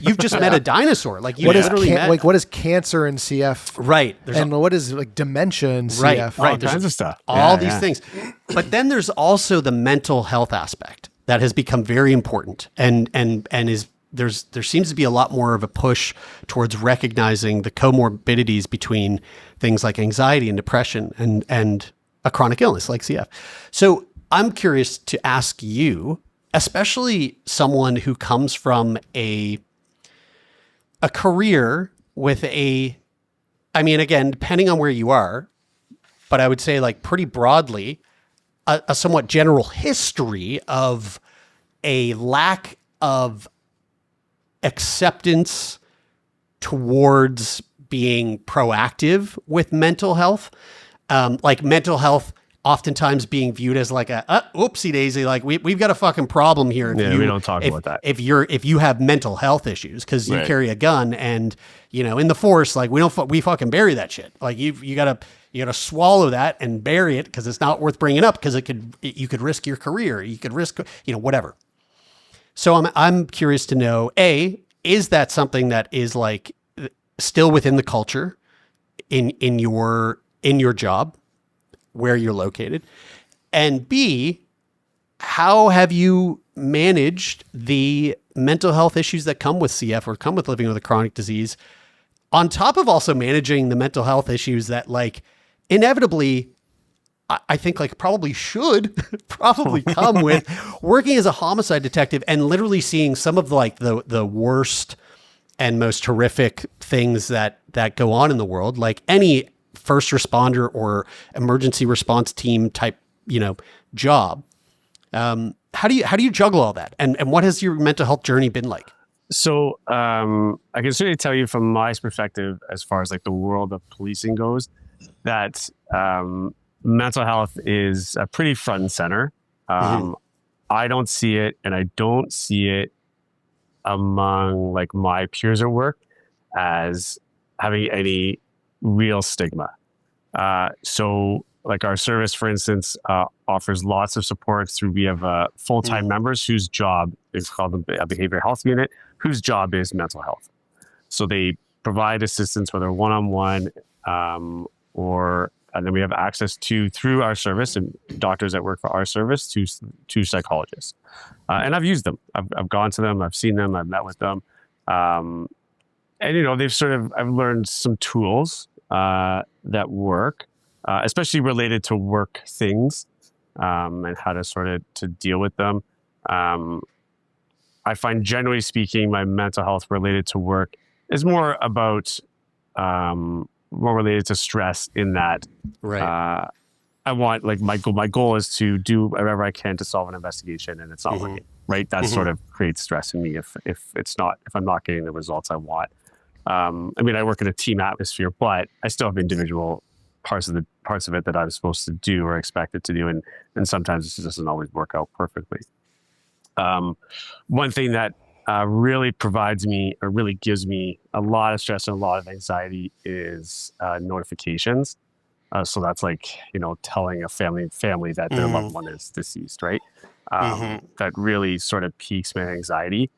you've just met a dinosaur. Like you literally met. Like what is cancer in CF? Right. And what is like dementia in CF? Right. All kinds of stuff. All these things. But then there's also the mental health aspect that has become very important and there seems to be a lot more of a push towards recognizing the comorbidities between things like anxiety and depression and a chronic illness like CF. So I'm curious to ask you, especially someone who comes from a career with again, depending on where you are, but I would say like pretty broadly, a somewhat general history of a lack of acceptance towards being proactive with mental health. Like mental health oftentimes being viewed as like a oopsie daisy, like we've got a fucking problem here. We don't talk about that. If you have mental health issues because you carry a gun and in the force, like we fucking bury that shit. Like you gotta swallow that and bury it because it's not worth bringing up because you could risk your career, you could risk whatever. So I'm curious to know, is that something that is like still within the culture in your job where you're located? And B, how have you managed the mental health issues that come with CF or come with living with a chronic disease on top of also managing the mental health issues that like inevitably I think like probably come with working as a homicide detective and literally seeing some of like the worst and most horrific things that go on in the world, like any first responder or emergency response team type, job. How do you juggle all that? And what has your mental health journey been like? So I can certainly tell you from my perspective, as far as like the world of policing goes, that mental health is pretty front and center. I don't see it, and I don't see it among like my peers at work as having any real stigma. So like our service, for instance, offers lots of support through, we have full-time members whose job is called a behavioral health unit, whose job is mental health. So they provide assistance, whether one-on-one and then we have access to, through our service, and doctors that work for our service, to psychologists. And I've used them. I've gone to them. I've seen them. I've met with them. And, I've learned some tools that work, especially related to work things, and how to sort of to deal with them. I find, generally speaking, my mental health related to work is more about more related to stress, in that I want, like, my goal is to do whatever I can to solve an investigation, and it's not working, right? That sort of creates stress in me if I'm not getting the results I want. I work in a team atmosphere, but I still have individual parts of it that I'm supposed to do or expected to do, and sometimes it doesn't always work out perfectly. One thing that really provides me, or really gives me, a lot of stress and a lot of anxiety is notifications. So that's like, telling a family that their loved one is deceased, right? That really sort of piques my anxiety.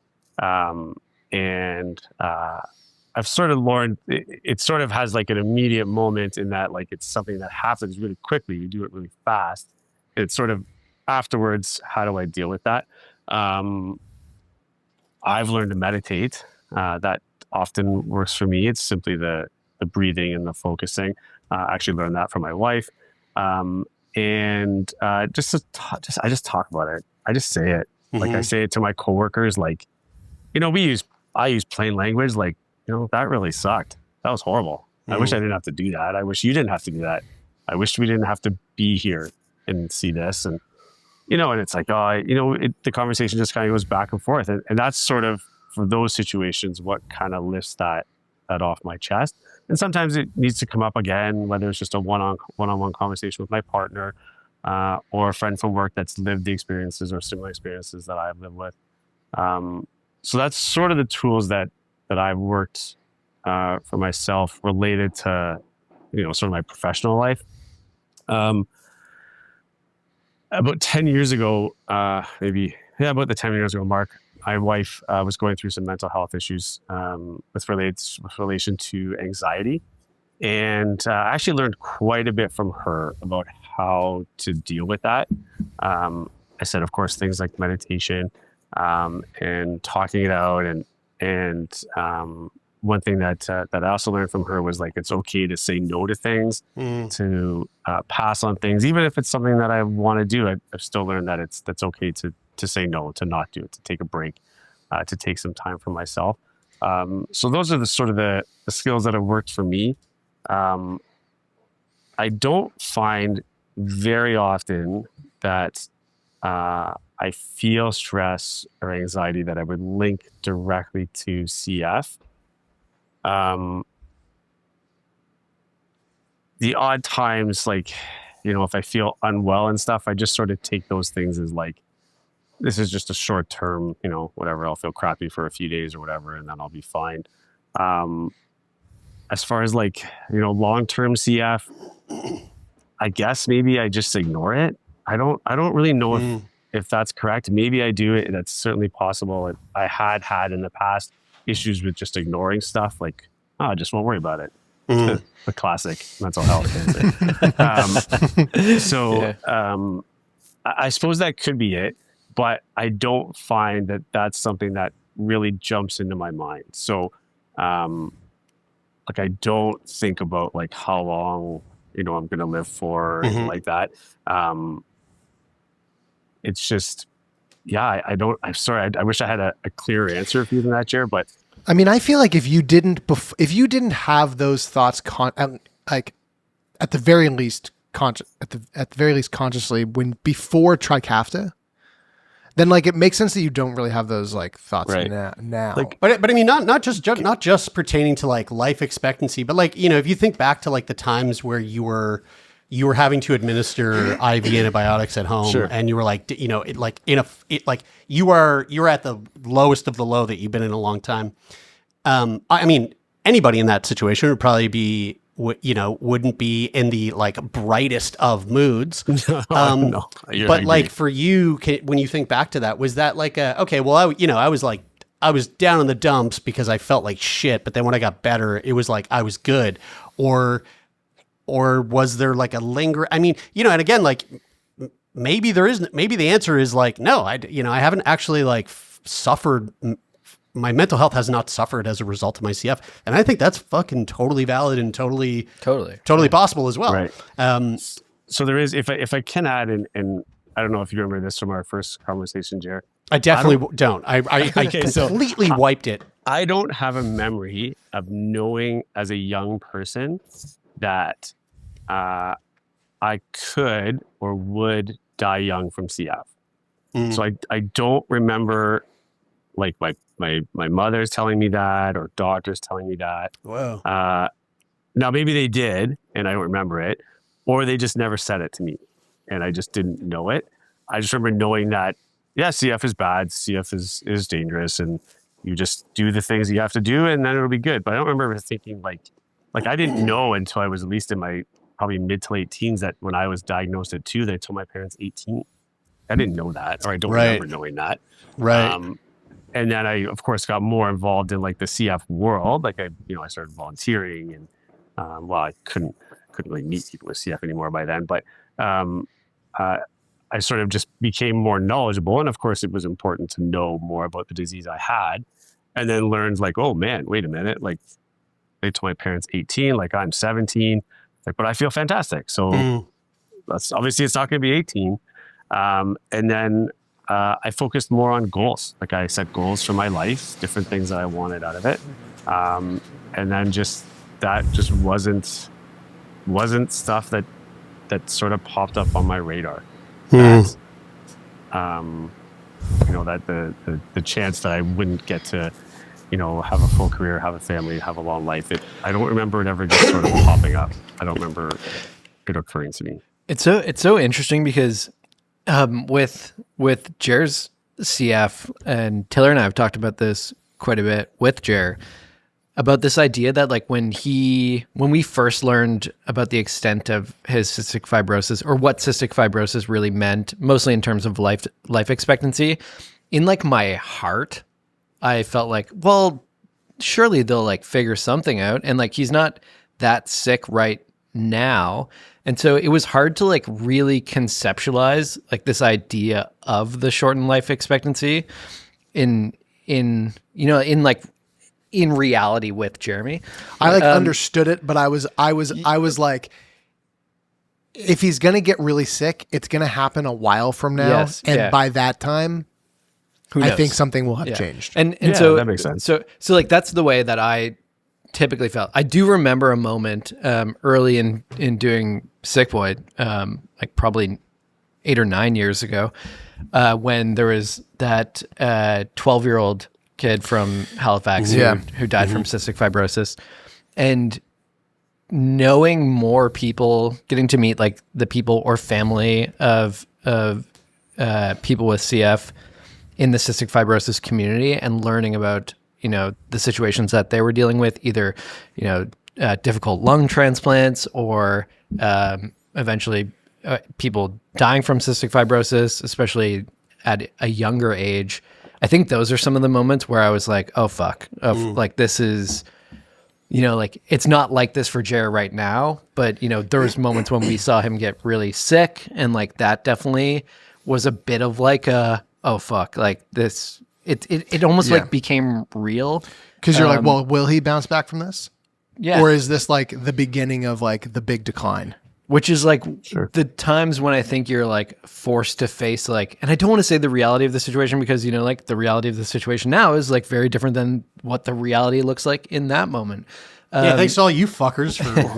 I've sort of learned, it sort of has like an immediate moment, in that, like, it's something that happens really quickly. You do it really fast. It's sort of afterwards, how do I deal with that? I've learned to meditate. That often works for me. It's simply the breathing and the focusing. I actually learned that from my wife. I just talk about it. I just say it. Like, I say it to my coworkers, like, I use plain language, like, that really sucked. That was horrible. I wish I didn't have to do that. I wish you didn't have to do that. I wish we didn't have to be here and see this. And, and it's like, the conversation just kind of goes back and forth. And that's sort of, for those situations, what kind of lifts that off my chest. And sometimes it needs to come up again, whether it's just a one-on-one conversation with my partner, or a friend from work that's lived the experiences or similar experiences that I've lived with. So that's sort of the tools that I've worked for myself, related to, sort of my professional life. About 10 years ago, about the 10 years ago mark, my wife was going through some mental health issues with relation to anxiety. And I actually learned quite a bit from her about how to deal with that. I said, of course, things like meditation, and talking it out. And one thing that I also learned from her was, like, it's okay to say no to things, to pass on things, even if it's something that I want to do. I've still learned that that's okay to say no, to not do it, to take a break, to take some time for myself. So those are the sort of the skills that have worked for me. I don't find very often that I feel stress or anxiety that I would link directly to CF. The odd times, like, if I feel unwell and stuff, I just sort of take those things as, like, this is just a short term, whatever, I'll feel crappy for a few days or whatever, and then I'll be fine. As far as, like, long-term CF, I guess maybe I just ignore it. I don't really know if that's correct. Maybe I do it. That's certainly possible. I had in the past issues with just ignoring stuff, like, I just won't worry about it. The classic mental health answer. I suppose that could be it, but I don't find that that's something that really jumps into my mind. So, like, I don't think about, like, how long, I'm going to live for, or anything like that. It's just, I'm sorry. I wish I had a clearer answer for you than that, Jer, but I feel like if you didn't have those thoughts, like, at the very least consciously, before Trikafta, then like it makes sense that you don't really have those like thoughts Right. now. Like- But I mean, not just pertaining to like life expectancy, but like, you know, if you think back to like the times where you were having to administer IV antibiotics at home, Sure. and you were like, you know, you're at the lowest of the low that you've been in a long time. I mean, anybody in that situation would probably be, wouldn't be in the like brightest of moods. No, I But agree. like for you, when you think back to that, was that like okay, well, I was down in the dumps because I felt like shit, but then when I got better, it was like I was good, or was there like a I mean, you know, and again, like maybe the answer is like, no, I haven't actually like suffered. My mental health has not suffered as a result of my CF. And I think that's fucking totally valid and totally possible as well. Right. So there is, if I can add, and I don't know if you remember this from our first conversation, Jer. I definitely don't. I Okay, so- completely wiped it. I don't have a memory of knowing as a young person that I could or would die young from CF. So I don't remember like my mother's telling me that or doctors telling me that. Whoa. Now maybe they did and I don't remember it, or they just never said it to me and I just didn't know it. I just remember knowing that, yeah, CF is bad, CF is dangerous, and you just do the things you have to do and then it'll be good. But I don't remember thinking like I didn't know until I was at least in my probably mid to late teens that when I was diagnosed at 2, they told my parents 18. I didn't know that, or I don't remember knowing that. Right. And then I, of course, got more involved in like the CF world. Like I started volunteering, and I couldn't really meet people with CF anymore by then. But I sort of just became more knowledgeable, and of course, it was important to know more about the disease I had, and then learned like, oh man, wait a minute, like they told my parents 18, like I'm 17, like, but I feel fantastic. So that's obviously it's not going to be 18, and then. I focused more on goals. Like I set goals for my life, different things that I wanted out of it. And then that just wasn't stuff that sort of popped up on my radar. That, that the chance that I wouldn't get to, have a full career, have a family, have a long life. I don't remember it ever just sort of popping up. I don't remember it occurring to me. It's so interesting because with Jer's CF, and Taylor and I have talked about this quite a bit with Jer, about this idea that like when we first learned about the extent of his cystic fibrosis, or what cystic fibrosis really meant, mostly in terms of life expectancy, in like my heart, I felt like, well, surely they'll like figure something out, and like he's not that sick right now. And so it was hard to like really conceptualize like this idea of the shortened life expectancy in reality with Jeremy. I like understood it, but I was like, if he's gonna get really sick, it's gonna happen a while from now, Yes, and yeah. by that time, Who I knows? think something will have changed. And Yeah, so that makes sense. So like that's the way that I typically felt. I do remember a moment early in doing Sickboy, like probably 8 or 9 years ago, when there was that 12-year-old kid from Halifax who died from cystic fibrosis, and knowing more people, getting to meet like the people or family of people with CF in the cystic fibrosis community, and learning about the situations that they were dealing with, either difficult lung transplants or eventually people dying from cystic fibrosis, especially at a younger age. I think those are some of the moments where I was like, oh fuck, like this is, like it's not like this for Jer right now, but there was moments when we saw him get really sick, and like that definitely was a bit of like a, oh fuck, like this, it almost like became real. Because you're like, well, will he bounce back from this? Yeah. Or is this like the beginning of like the big decline? Which is like the times when I think you're like forced to face like, and I don't want to say the reality of the situation, because like the reality of the situation now is like very different than what the reality looks like in that moment. Yeah, thanks to all you fuckers for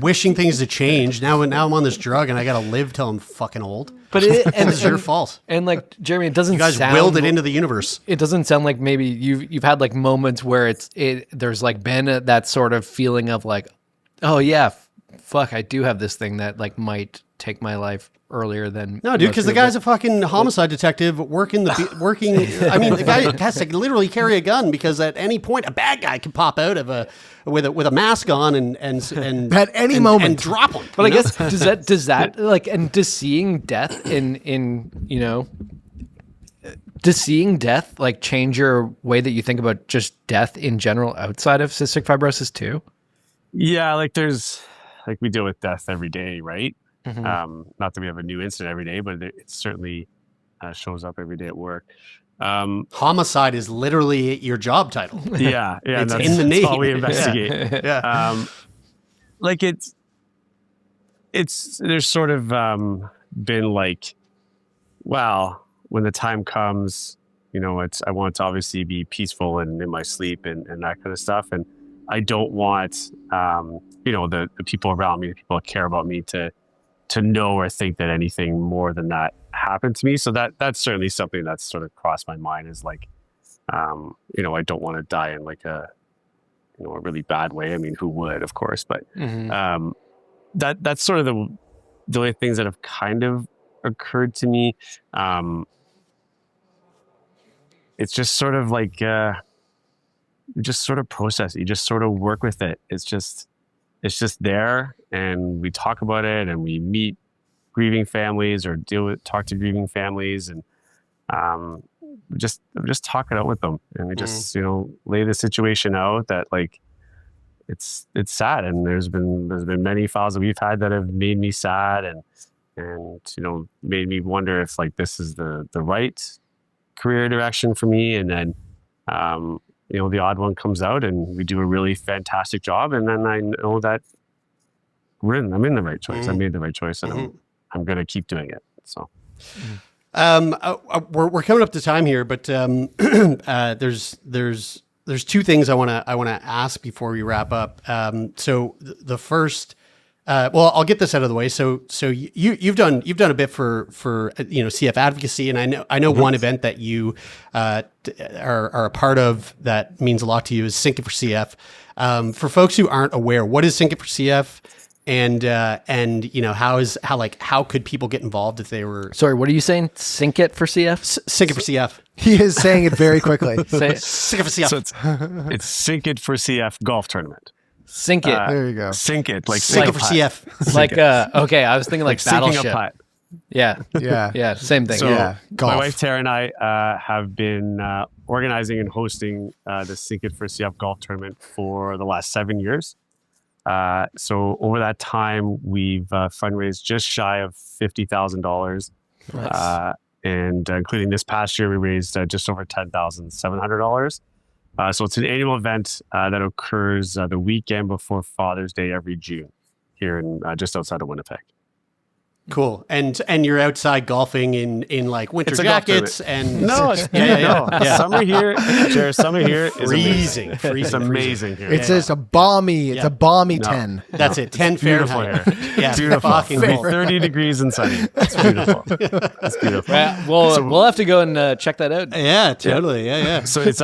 wishing things to change. Now I'm on this drug and I gotta live till I'm fucking old. But it's your fault. And like Jeremy, it doesn't. You guys sound, willed it into the universe. It doesn't sound like maybe you've had like moments where there's like been that sort of feeling of like, oh yeah, fuck, I do have this thing that like might take my life earlier than no, dude, because the guy's a fucking homicide detective working. I mean, the guy has to literally carry a gun because at any point a bad guy can pop out of with a mask on and at any moment and drop him. But I guess does that like, and does seeing death does seeing death like change your way that you think about just death in general outside of cystic fibrosis too? Yeah, like we deal with death every day, right? Mm-hmm. Not that we have a new incident every day, but it certainly shows up every day at work. Homicide is literally your job title. Yeah, it's in the name. That's all we investigate. Yeah. Like it's there's sort of been like, well, when the time comes, I want to obviously be peaceful and in my sleep and that kind of stuff, and I don't want the people around me, the people that care about me, to know or think that anything more than that happened to me. So that's certainly something that's sort of crossed my mind, is like, I don't want to die in like a really bad way. I mean, who would, of course, but that's sort of the only things that have kind of occurred to me. It's just sort of like, you just sort of process it. You just sort of work with it. It's just there, and we talk about it, and we meet grieving families or talk to grieving families, and just talk it out with them, and we just lay the situation out that like it's sad, and there's been many files that we've had that have made me sad and made me wonder if like this is the right career direction for me, and then the odd one comes out and we do a really fantastic job, and then I know that I'm in the right choice. I made the right choice, and I'm going to keep doing it. So, we're coming up to time here, but there's two things I want to ask before we wrap up. So the first, well, I'll get this out of the way. So you've done a bit for CF advocacy, and I know one event that you are a part of that means a lot to you is Sync It for CF. For folks who aren't aware, what is Sync It for CF? And how could people get involved if they were? Sorry, what are you saying? Sync It for CF? Sync It for CF. He is saying it very quickly. Say it. Sync It for CF. So it's Sync It for CF golf tournament. Sync It. There you go. Sync It, like Sync It for CF. Like okay, I was thinking like Battleship. Sinking a putt. Yeah, Yeah. same thing. So Yeah, golf. my wife Tara and I have been organizing and hosting the Sync It for CF golf tournament for the last 7 years. So over that time, we've fundraised just shy of $50,000. Nice. And including this past year, we raised just over $10,700. So it's an annual event that occurs the weekend before Father's Day every June here in just outside of Winnipeg. Cool. And you're outside golfing in like winter jackets and no. Summer here, Jared, summer here is freezing. It's amazing here. It's just a balmy. It's a balmy 10. That's it. 10 beautiful Fahrenheit. here. Yeah, Beautiful. fucking cool. 30 degrees and sunny. It's beautiful. It's beautiful. We'll have to go and check that out. Yeah, totally. Yeah. So we're on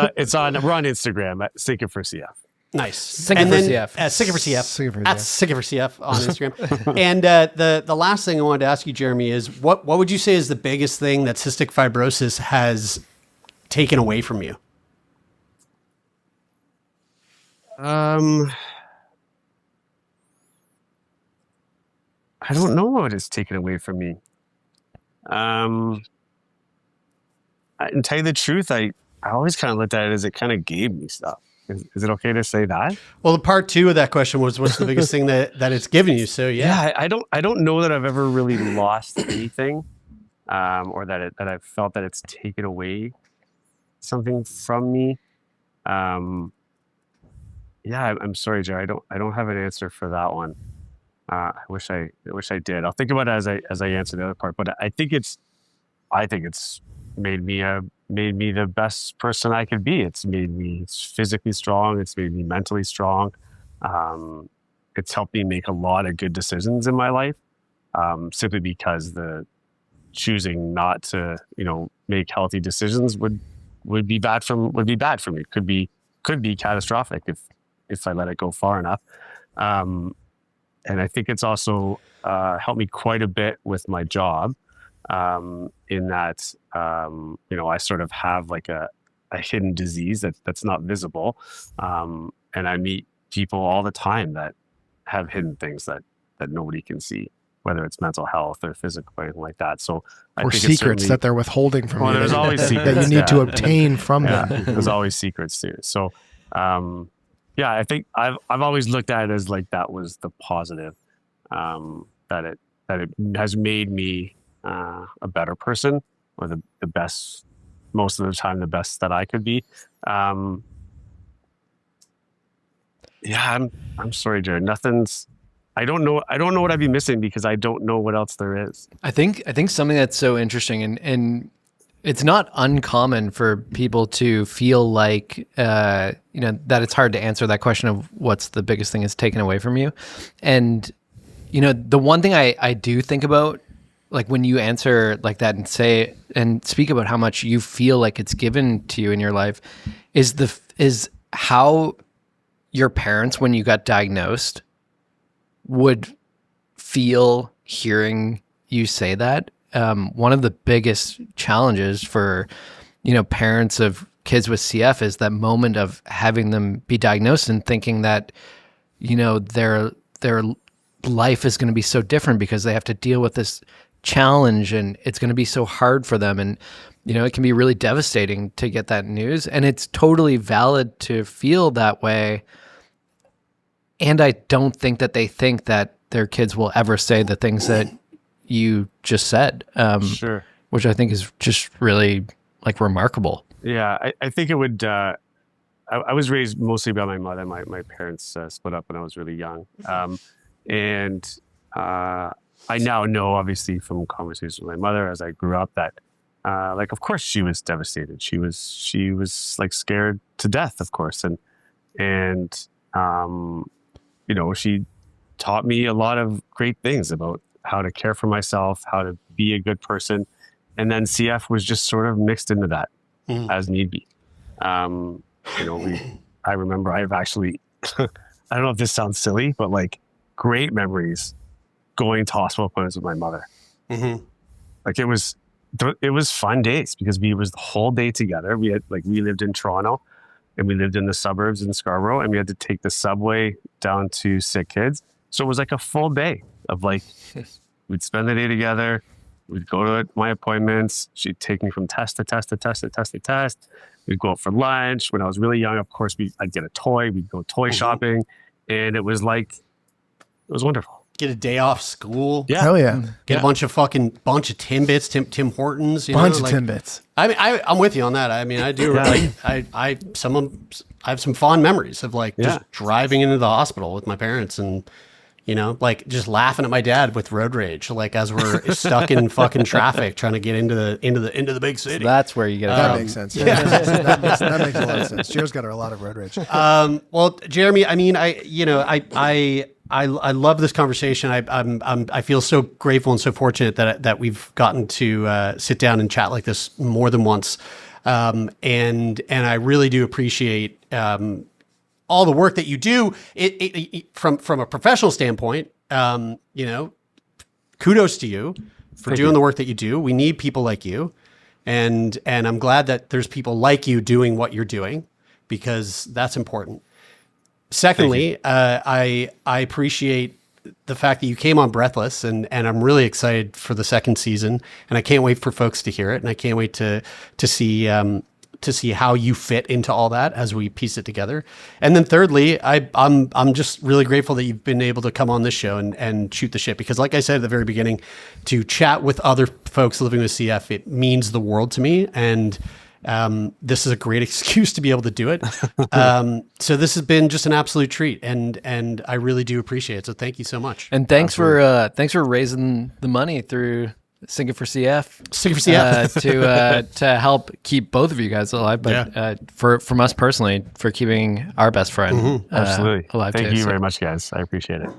Instagram at Sync It for CF. Nice. Sync It for CF. Sync It for CF. Sync It for At CF. Sync It for CF on Instagram. And the last thing I wanted to ask you, Jeremy, is what would you say is the biggest thing that cystic fibrosis has taken away from you? I don't know what it's taken away from me. And tell you the truth, I always kind of looked at it as it kind of gave me stuff. Is it okay to say that? Well, the part two of that question was, what's the biggest thing that it's given you? So yeah, I don't know that I've ever really lost anything, or that I've felt that it's taken away something from me. I'm sorry, Jerry. I don't have an answer for that one. I wish I did. I'll think about it as I answer the other part. But I think it's made me a made me the best person I could be. It's made me physically strong. It's made me mentally strong. It's helped me make a lot of good decisions in my life, simply because the choosing not to, make healthy decisions would be bad for me. Could be catastrophic if I let it go far enough. And I think it's also helped me quite a bit with my job, in that, I sort of have like a hidden disease that's not visible. And I meet people all the time that have hidden things that nobody can see, whether it's mental health or physical or anything like that. So or secrets that they're withholding from you. There's always secrets that you need to obtain from them. There's always secrets too. So, I think I've always looked at it as like that was the positive, that it has made me a better person, or the best, most of the time the best that I could be. I'm sorry, Jared. I don't know what I'd be missing, because I don't know what else there is. I think something that's so interesting, and it's not uncommon for people to feel like, that it's hard to answer that question of what's the biggest thing that's taken away from you. And, the one thing I do think about, like when you answer like that and speak about how much you feel like it's given to you in your life, is how your parents, when you got diagnosed, would feel hearing you say that. One of the biggest challenges for, parents of kids with CF is that moment of having them be diagnosed and thinking that, their life is going to be so different because they have to deal with this challenge, and it's going to be so hard for them. And, it can be really devastating to get that news, and it's totally valid to feel that way. And I don't think that they think that their kids will ever say the things that you just said, Sure. Which I think is just really like remarkable. Yeah, I think it would. I was raised mostly by my mother. My parents split up when I was really young, and I now know, obviously, from conversations with my mother as I grew up, that of course she was devastated. She was like scared to death, of course, and she taught me a lot of great things about how to care for myself, how to be a good person. And then CF was just sort of mixed into that as need be. I remember I've actually, I don't know if this sounds silly, but like great memories going to hospital appointments with my mother. Mm-hmm. Like it was fun days, because we was the whole day together. We lived in Toronto, and we lived in the suburbs in Scarborough, and we had to take the subway down to Sick Kids. So it was like a full day of we'd spend the day together. We'd go to my appointments. She'd take me from test to test to test to test to test. We'd go out for lunch. When I was really young, of course, I'd get a toy. We'd go toy shopping. And it was wonderful. Get a day off school. Yeah. Hell yeah. Get a bunch of Timbits, Tim Hortons. Bunch of Timbits. I mean, I'm with you on that. I mean, I do. I have some fond memories of just driving into the hospital with my parents, and just laughing at my dad with road rage, as we're stuck in fucking traffic trying to get into the big city. So that's where you get it. That makes sense. Yeah. that makes a lot of sense. Gio's got a lot of road rage. Well, Jeremy, I mean, I love this conversation. I feel so grateful and so fortunate that we've gotten to sit down and chat like this more than once, and I really do appreciate all the work that you do. It from a professional standpoint. Kudos to you for doing the work that you do. We need people like you, and I'm glad that there's people like you doing what you're doing, because that's important. Secondly, I appreciate the fact that you came on Breathless, and I'm really excited for the second season, and I can't wait for folks to hear it, and I can't wait to see how you fit into all that as we piece it together. And then thirdly, I'm just really grateful that you've been able to come on this show and shoot the shit, because like I said at the very beginning, to chat with other folks living with CF, it means the world to me, and this is a great excuse to be able to do it. So this has been just an absolute treat, and I really do appreciate it. So thank you so much. And thanks for raising the money through Sink It for CF. Sink It for CF. To help keep both of you guys alive, but from us personally, for keeping our best friend Absolutely. alive Thank too. you very much, guys. I appreciate it.